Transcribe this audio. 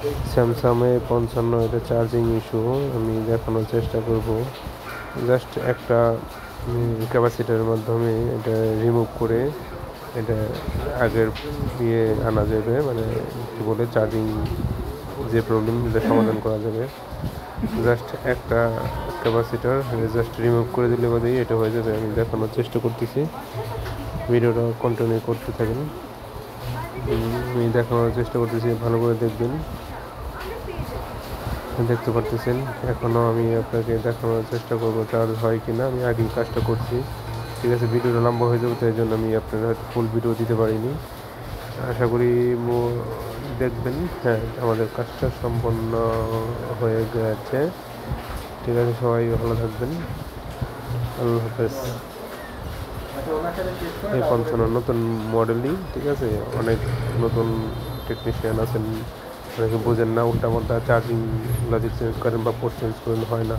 Samsung A55 এটা charging issue আমি দেখানোর চেষ্টা করব। জাস্ট একটা ক্যাপাসিটারের মাধ্যমে এটা রিমুভ করে এটা আগের আনা যাবে, মানে কী বলে চার্জিং যে প্রবলেম এটা সমাধান করা যাবে। জাস্ট একটা ক্যাপাসিটার জাস্ট রিমুভ করে দিলে বাদেই এটা হয়ে যাবে। আমি দেখানোর চেষ্টা করতেছি, ভিডিওটা কন্টিনিউ করতে থাকেন। আমি দেখানোর চেষ্টা করতেছি, ভালো করে দেখবেন। দেখতে পারতেছেন এখনও আমি আপনাকে দেখানোর চেষ্টা করব চার্জ হয় কি না। আমি আগেই কাজটা করছি, ঠিক আছে। ভিডিওটা লম্বা হয়ে যাবে, তাই জন্য আমি আপনার হয়তো ফুল ভিডিও দিতে পারিনি। আশা করি দেখবেন। হ্যাঁ, আমাদের কাজটা সম্পন্ন হয়ে গেছে, ঠিক আছে। সবাই ভালো থাকবেন, আল্লাহ হাফেজ। A55 নতুন মডেলই, ঠিক আছে। অনেক নতুন টেকনিশিয়ান আছেন, অনেকে বোঝেন না, উল্টাপাল্টা চার্জিং লজিক চেঞ্জ করেন বা পোর্ট চেঞ্জ করেন, হয় না।